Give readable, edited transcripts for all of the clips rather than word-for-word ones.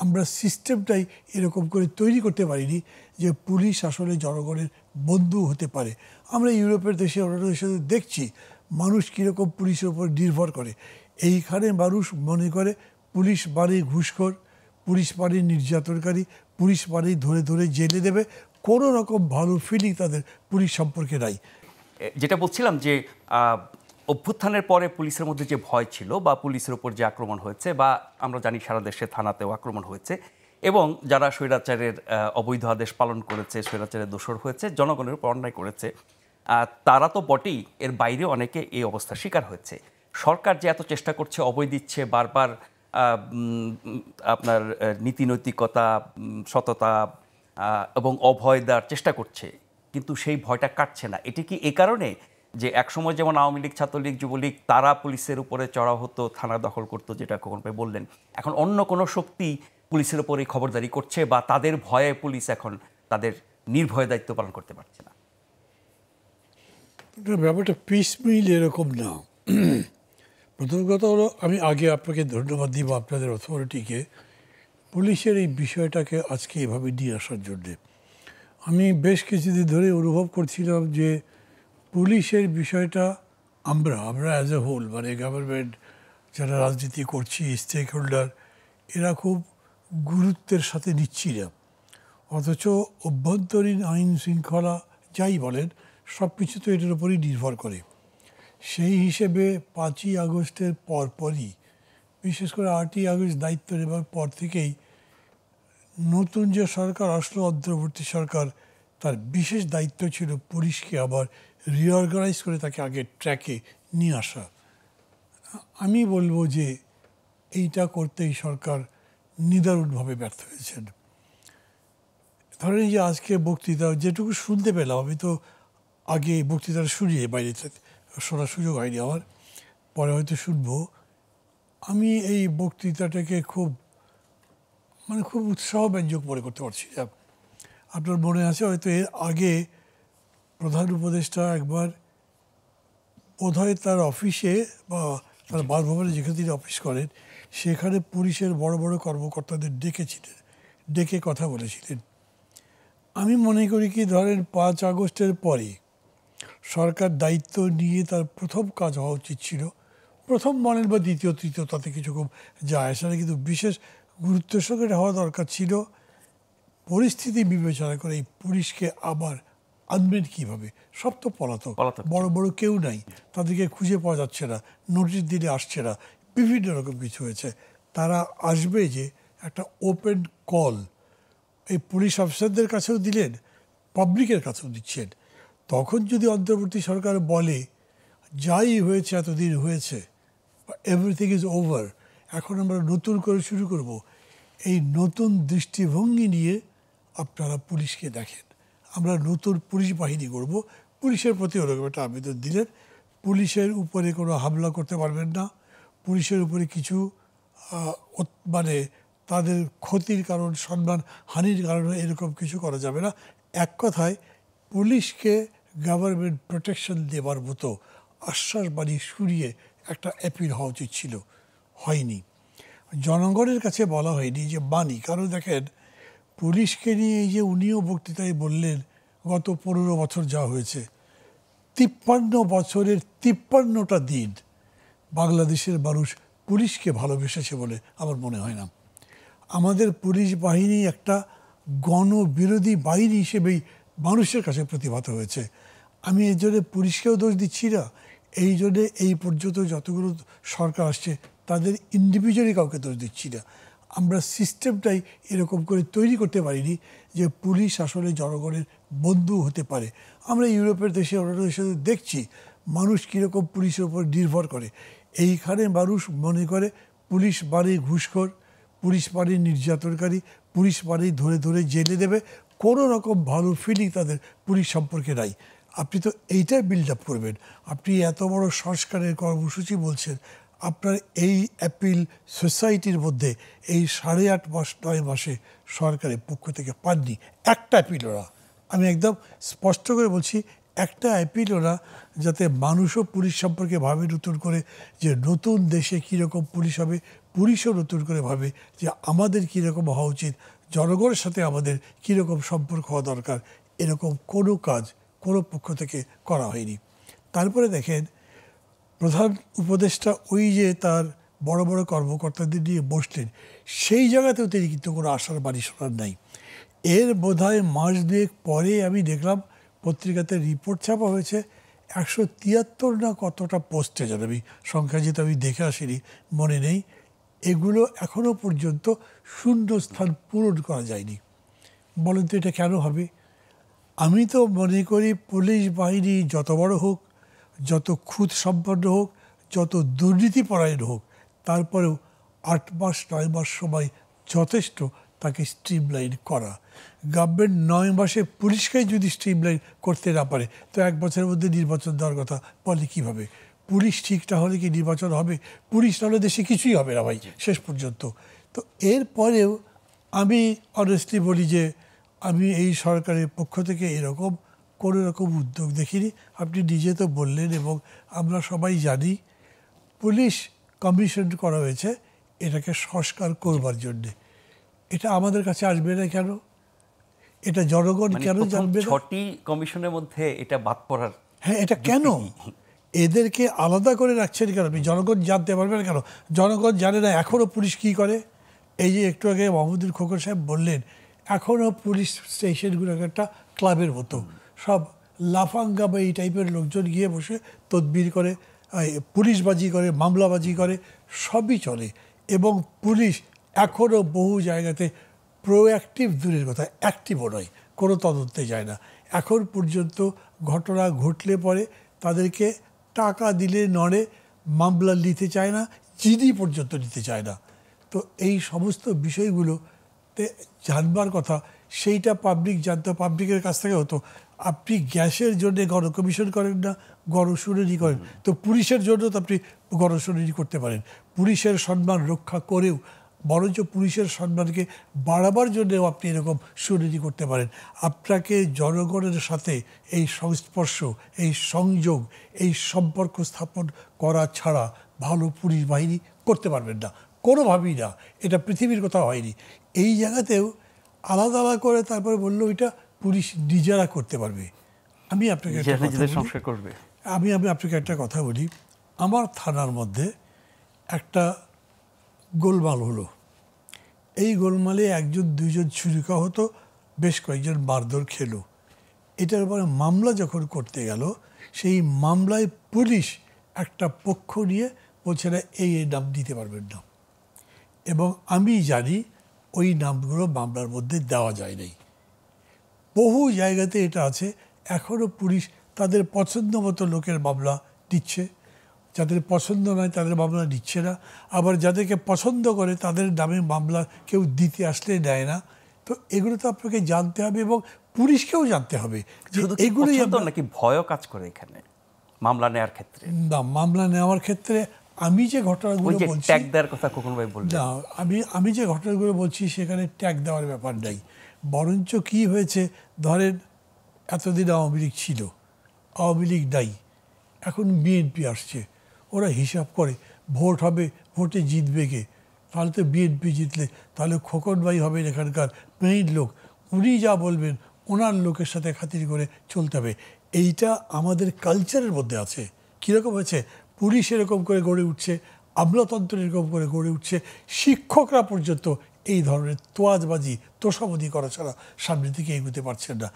আমরা সিস্টেমটাই এরকম করে তৈরি করতে পারিনি যে পুলিশ আসলে জনগণের বন্ধু হতে পারে। আমরা ইউরোপের দেশে অন্যান্য দেশে দেখছি মানুষ কীরকম পুলিশের উপর নির্ভর করে। এইখানে মানুষ মনে করে পুলিশ মানেই ঘুষখোর, পুলিশ মানেই নির্যাতনকারী, পুলিশ মানেই ধরে ধরে জেলে দেবে। কোনো রকম ভালো ফিলিং তাদের পুলিশ সম্পর্কে নাই। যেটা বলছিলাম যে অভ্যুত্থানের পরে পুলিশের মধ্যে যে ভয় ছিল বা পুলিশের উপর যে আক্রমণ হয়েছে, বা আমরা জানি সারা দেশে থানাতেও আক্রমণ হয়েছে, এবং যারা স্বৈরাচারের অবৈধ আদেশ পালন করেছে, স্বৈরাচারের দোষর হয়েছে, জনগণের উপর অন্যায় করেছে, তারা তো বটেই, এর বাইরে অনেকে এই অবস্থার শিকার হয়েছে। সরকার যে এত চেষ্টা করছে, অভয় দিচ্ছে বারবার, আপনার নীতি নৈতিকতা, সততা এবং অভয় দেওয়ার চেষ্টা করছে, কিন্তু সেই ভয়টা কাটছে না। এটি কি এ কারণে যে একসময় যেমন আওয়ামী লীগ, ছাত্রলীগ, যুবলীগ তারা পুলিশের উপরে চড়াও হতো, থানা দখল করতো, যেটা খোকন ভাই বললেন, এখন অন্য কোনো শক্তি পুলিশের উপরে খবরদারি করছে, বা তাদের ভয়ে পুলিশ এখন তাদের নির্ভয়ে দায়িত্ব পালন করতে পারছে না? ব্যাপারটা পিসমিল এরকম না। প্রথম কথা হলো, আমি আগে আপনাকে ধন্যবাদ দিব আপনাদের অথরিটিকে পুলিশের এই বিষয়টাকে আজকে এভাবে নিয়ে আসার জন্যে। আমি বেশ কিছুদিন ধরে অনুভব করছিলাম যে পুলিশের বিষয়টা আমরা অ্যাজ এ হোল, মানে গভর্নমেন্ট, যারা রাজনীতি করছি, স্টেক হোল্ডার, এরা খুব গুরুত্বের সাথে নিচ্ছি না। অথচ অভ্যন্তরীণ আইন শৃঙ্খলা যাই বলেন, সব কিছু তো এটার উপরই নির্ভর করে। সেই হিসেবে 5ই আগস্টের পরপরই, বিশেষ করে 8ই আগস্ট দায়িত্ব নেবার পর থেকেই নতুন যে সরকার আসলো, অন্তর্বর্তী সরকার, তার বিশেষ দায়িত্ব ছিল পুলিশকে আবার রিঅর্গানাইজ করে তাকে আগের ট্র্যাকে নিয়ে আসা। আমি বলবো যে এইটা করতেই সরকার নিদারুণভাবে ব্যর্থ হয়েছেন। ধরেন যে আজকে বক্তৃতা যেটুকু শুনতে পেলাম, আমি তো আগে বক্তৃতাটা শুনিয়ে বাইরে শোনার সুযোগ হয়নি আমার, পরে হয়তো শুনবো। আমি এই বক্তৃতাটাকে খুব উৎসাহব্যঞ্জক মনে করতে পারছি। আপনার মনে আছে হয়তো এর আগে প্রধান উপদেষ্টা একবার বোধহয় তার অফিসে বা তার বাসভবনে, যেখানে তিনি অফিস করেন, সেখানে পুলিশের বড় বড় কর্মকর্তাদের ডেকে কথা বলেছিলেন। আমি মনে করি কি, ধরেন 5 আগস্টের পরে সরকার দায়িত্ব নিয়ে তার প্রথম কাজ হওয়া উচিত ছিল, প্রথম বলেন বা দ্বিতীয় তৃতীয়, তাতে কিছু খুব যায় আসে না, কিন্তু বিশেষ গুরুত্বের সঙ্গে হওয়া দরকার ছিল পরিস্থিতি বিবেচনা করে এই পুলিশকে আবার আনবেন কীভাবে। সব তো পলাতক, বড় বড় কেউ নাই, তাদেরকে খুঁজে পাওয়া যাচ্ছে না, নোটিশ দিলে আসছে না, বিভিন্ন রকম কিছু হয়েছে। তারা আসবে যে একটা ওপেন কল এই পুলিশ অফিসারদের কাছেও দিলেন, পাবলিকের কাছেও দিচ্ছেন। তখন যদি অন্তর্বর্তী সরকার বলে যাই হয়েছে এতদিন হয়েছে, এভরিথিং ইজ ওভার, এখন আমরা নতুন করে শুরু করব, এই নতুন দৃষ্টিভঙ্গি নিয়ে আপনারা পুলিশকে দেখেন, আমরা নতুন পুলিশ বাহিনী করব, পুলিশের প্রতি ওরকম একটা আবেদন দিলেন। পুলিশের উপরে কোনো হামলা করতে পারবেন না, পুলিশের উপরে কিছু মানে তাদের ক্ষতির কারণ, সম্মান হানির কারণে এরকম কিছু করা যাবে না। এক কথায় পুলিশকে গভর্নমেন্ট প্রোটেকশন দেবার মতো আশ্বাসবাণী শুনিয়ে একটা অ্যাপিল হওয়া উচিত ছিল, হয়নি। জনগণের কাছে বলা হয়নি যে মানি। কারণ দেখেন, পুলিশকে নিয়ে এই যে উনিও বক্তৃতায় বললেন গত 15 বছর যা হয়েছে, 53 বছরের 53টা দিন বাংলাদেশের মানুষ পুলিশকে ভালোবেসেছে বলে আমার মনে হয় না। আমাদের পুলিশ বাহিনী একটা গণবিরোধী বাহিনী হিসেবেই মানুষের কাছে প্রতিভাত হয়েছে। আমি এই জন্যে পুলিশকেও দোষ দিচ্ছি না, এই জন্যে এই পর্যন্ত যতগুলো সরকার আসছে তাদের ইন্ডিভিজুয়ালি কাউকে দোষ দিচ্ছি না। আমরা সিস্টেমটাই এরকম করে তৈরি করতে পারিনি যে পুলিশ আসলে জনগণের বন্ধু হতে পারে। আমরা ইউরোপের দেশে অন্যান্য দেশে দেখছি মানুষ কীরকম পুলিশের উপর নির্ভর করে। এইখানে মানুষ মনে করে পুলিশ মানেই ঘুষখোর, পুলিশ মানেই নির্যাতনকারী, পুলিশ মানেই ধরে ধরে জেলে দেবে। কোনো রকম ভালো ফিলিং তাদের পুলিশ সম্পর্কে নাই। আপনি তো এইটাই বিল্ড আপ করবেন। আপনি এত বড় সংস্কারের কর্মসূচি বলছেন, আপনার এই অ্যাপিল সোসাইটির মধ্যে এই 8.5 মাস 9 মাসে সরকারের পক্ষ থেকে পাননি একটা অ্যাপিলও না। আমি একদম স্পষ্ট করে বলছি, একটা অ্যাপিলও না, যাতে মানুষও পুলিশ সম্পর্কে ভাবে নতুন করে, যে নতুন দেশে কীরকম পুলিশ হবে, পুলিশও নতুন করে ভাবে যে আমাদের কীরকম হওয়া উচিত, জনগণের সাথে আমাদের কীরকম সম্পর্ক হওয়া দরকার। এরকম কোনো কাজ কোনো পক্ষ থেকে করা হয়নি। তারপরে দেখেন প্রধান উপদেষ্টা ওই যে তার বড় বড় কর্মকর্তাদের নিয়ে বসলেন, সেই জায়গাতেও তিনি কিন্তু কোনো আশার বাণী শোনার নাই। এর বোধহয় মাস দুয়েক পরে আমি দেখলাম পত্রিকাতে রিপোর্ট ছাপা হয়েছে 173 না কতটা পোস্টে, যেন আমি সংখ্যা যেহেতু আমি দেখে আসিনি মনে নেই, এগুলো এখনও পর্যন্ত শূন্য স্থান পূরণ করা যায়নি। বলেন তো এটা কেন হবে? আমি তো মনে করি পুলিশ বাহিনী যত বড় হোক, যত খুঁত সম্পন্ন হোক, যত দুর্নীতিপরায়ণ হোক, তারপরেও 8 মাস 9 মাস সময় যথেষ্ট তাকে স্ট্রিমলাইন করা। গভর্নমেন্ট 9 মাসে পুলিশকে যদি স্ট্রিমলাইন করতে না পারে তো 1 বছরের মধ্যে নির্বাচন দেওয়ার কথা বলে কীভাবে? পুলিশ ঠিক না হলে কি নির্বাচন হবে? পুলিশ না হলে দেশে কিছুই হবে না ভাই শেষ পর্যন্ত। তো এরপরেও আমি অনেস্টলি বলি যে আমি এই সরকারের পক্ষ থেকে এরকম কোনো রকম উদ্যোগ দেখিনি। আপনি নিজে তো বললেন এবং আমরা সবাই জানি পুলিশ কমিশন করা হয়েছে এটাকে সংস্কার করবার জন্যে। এটা আমাদের কাছে আসবে না কেন? এটা জনগণ কেন জানবে না? 6টি কমিশনের মধ্যে এটা বাদ পড়ার, হ্যাঁ, এটা কেন এদেরকে আলাদা করে রাখছেন কেন? আপনি জনগণ জানতে পারবেন কেন? জনগণ জানে না এখনও পুলিশ কী করে। এই যে একটু আগে মাহমুদুল খোকন সাহেব বললেন, এখনও পুলিশ স্টেশনগুলো একটা ক্লাবের মতো, সব লাফাঙ্গা বা এই টাইপের লোকজন গিয়ে বসে তদবির করে, পুলিশবাজি করে, মামলাবাজি করে, সবই চলে। এবং পুলিশ এখনও বহু জায়গাতে প্রোঅ্যাক্টিভ, দূরের কথা অ্যাক্টিভও নয়, কোনো তদন্তে যায় না। এখন পর্যন্ত ঘটনা ঘটলে পরে তাদেরকে টাকা দিলে নড়ে, মামলা নিতে চায় না, জিডি পর্যন্ত নিতে চায় না। তো এই সমস্ত বিষয়গুলোতে জানবার কথা, সেইটা পাবলিক জানতো, পাবলিকের কাছ থেকে হতো। আপনি গ্যাসের জন্য গণকমিশন করেন না, গণশুনানি করেন, তো পুলিশের জন্য তো আপনি গণশুনানি করতে পারেন। পুলিশের সম্মান রক্ষা করেও বরঞ্চ পুলিশের সম্মানকে বাড়াবার জন্যেও আপনি এরকম শুনানি করতে পারেন। আপনাকে জনগণের সাথে এই সংস্পর্শ, এই সংযোগ, এই সম্পর্ক স্থাপন করা ছাড়া ভালো পুলিশ বাহিনী করতে পারবেন না, কোনোভাবেই না। এটা পৃথিবীর কোথাও হয়নি। এই জায়গাতেও আলাদা আলাদা করে তারপরে বললো এটা পুলিশ নিজেরা করতে পারবে। আমি আপনাকে একটা কথা বলি, আমার থানার মধ্যে একটা গোলমাল হলো। এই গোলমালে 1-2 জন ছুরিকা হতো, বেশ কয়েকজন মারধর খেলো। এটার পরে মামলা যখন করতে গেল, সেই মামলায় পুলিশ একটা পক্ষ নিয়ে বলছে না এই নাম দিতে পারবেন না, এবং আমি জানি ওই নামগুলো মামলার মধ্যে দেওয়া যায় নাই। বহু জায়গাতে এটা আছে, এখনও পুলিশ তাদের পছন্দ মতো লোকের মামলা দিচ্ছে, যাদের পছন্দ নয় তাদের মামলা নিচ্ছে না, আবার যাদেরকে পছন্দ করে তাদের নামে মামলা কেউ দিতে আসলে নেয় না। তো এগুলো তো আপনাকে জানতে হবে এবং পুলিশকেও জানতে হবে যে এগুলোই নাকি ভয়ও কাজ করে এখানে মামলা নেওয়ার ক্ষেত্রে। না, মামলা নেওয়ার ক্ষেত্রে আমি যে ঘটনাগুলো বলছি, ট্যাগ দেওয়ার কথা খোকন ভাই বললেন, না, আমি যে ঘটনাগুলো বলছি সেখানে ট্যাগ দেওয়ার ব্যাপার নাই। বরঞ্চ কি হয়েছে, ধরেন এতদিন আওয়ামী লীগ ছিল, আওয়ামী লীগ নাই, এখন বিএনপি আসছে, ওরা হিসাব করে ভোট হবে, ভোটে জিতবে কে, তাহলে তো বিএনপি জিতলে তাহলে খোকন ভাই হবেন এখানকার মেইন লোক, উনি যা বলবেন ওনার লোকের সাথে খাতির করে চলতে হবে। এইটা আমাদের কালচারের মধ্যে আছে। কীরকম হয়েছে, পুলিশ এরকম করে গড়ে উঠছে, আমলাতন্ত্র এরকম করে গড়ে উঠছে, শিক্ষকরা পর্যন্ত এই ধরনের তোয়াজবাজি, তোষামদি করা ছাড়া সামনের দিকে এগোতে পারছেন না।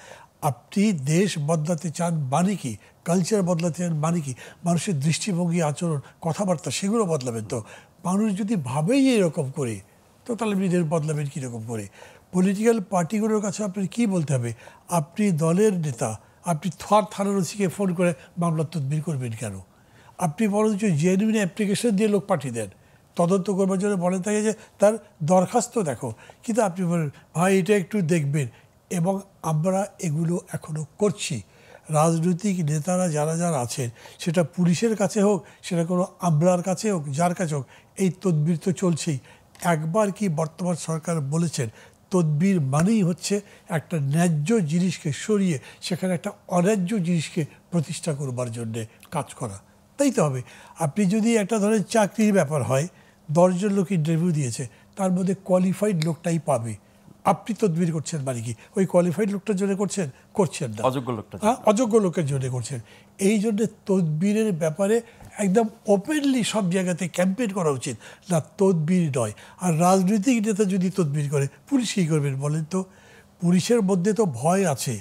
আপনি দেশ বদলাতে চান মানে কি, কালচার বদলাতে চান মানে কি, মানুষের দৃষ্টিভঙ্গি, আচরণ, কথাবার্তা সেগুলো বদলাবেন। তো মানুষ যদি ভাবেই এরকম করে, তো তাহলে নিজের বদলাবেন কীরকম করে? পলিটিক্যাল পার্টিগুলোর কাছে আপনার কী বলতে হবে? আপনি দলের নেতা, আপনি থানার ওসিকে ফোন করে মামলার তদবির করবেন কেন? আপনি বরঞ্চ জেনুইন অ্যাপ্লিকেশন দিয়ে লোক পাঠিয়ে দেন, তদন্ত করবার জন্য বলে থাকে যে তার দরখাস্ত দেখো, কিন্তু আপনি বলেন ভাই এটা একটু দেখবেন। এবং আমরা এগুলো এখনও করছি। রাজনৈতিক নেতারা যারা যারা আছেন, সেটা পুলিশের কাছে হোক, সেটা কোনো আমলার কাছে হোক, যার কাছে হোক, এই তদবির তো চলছেই। একবার কি বর্তমান সরকার বলেছেন তদবির মানেই হচ্ছে একটা ন্যায্য জিনিসকে সরিয়ে সেখানে একটা অন্যায্য জিনিসকে প্রতিষ্ঠা করবার জন্যে কাজ করা, তাই তো হবে। আপনি যদি একটা ধরেন চাকরির ব্যাপার হয়, 10 জন লোক ইন্টারভিউ দিয়েছে, তার মধ্যে কোয়ালিফাইড লোকটাই পাবে। আপনি তদবির করছেন মানে কি ওই কোয়ালিফাইড লোকটার জন্য করছেন? করছেন না, অযোগ্য লোকটা। অযোগ্য লোকের জন্য করছেন। এই জন্য তদবিরের ব্যাপারে একদম ওপেনলি সব জায়গাতে ক্যাম্পেইন করা উচিত, না তদবির নয়। আর রাজনৈতিক নেতা যদি তদবির করে, পুলিশ কী করবেন বলেন তো? পুলিশের মধ্যে তো ভয় আছে,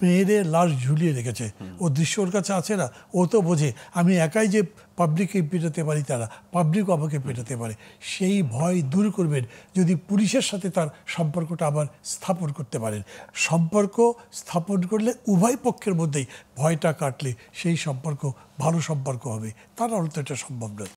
মেয়েরে লাশ ঝুলিয়ে রেখেছে, ও দৃশ্য ওর কাছে আছে না, ও তো বোঝে আমি একাই যে পাবলিককে পেটাতে পারি, তারা পাবলিকও আমাকে পেটাতে পারে। সেই ভয় দূর করবেন যদি পুলিশের সাথে তার সম্পর্কটা আবার স্থাপন করতে পারেন। সম্পর্ক স্থাপন করলে উভয় পক্ষের মধ্যেই ভয়টা কাটলে সেই সম্পর্ক ভালো সম্পর্ক হবে, তা নাহলে তো এটা সম্ভব নয়।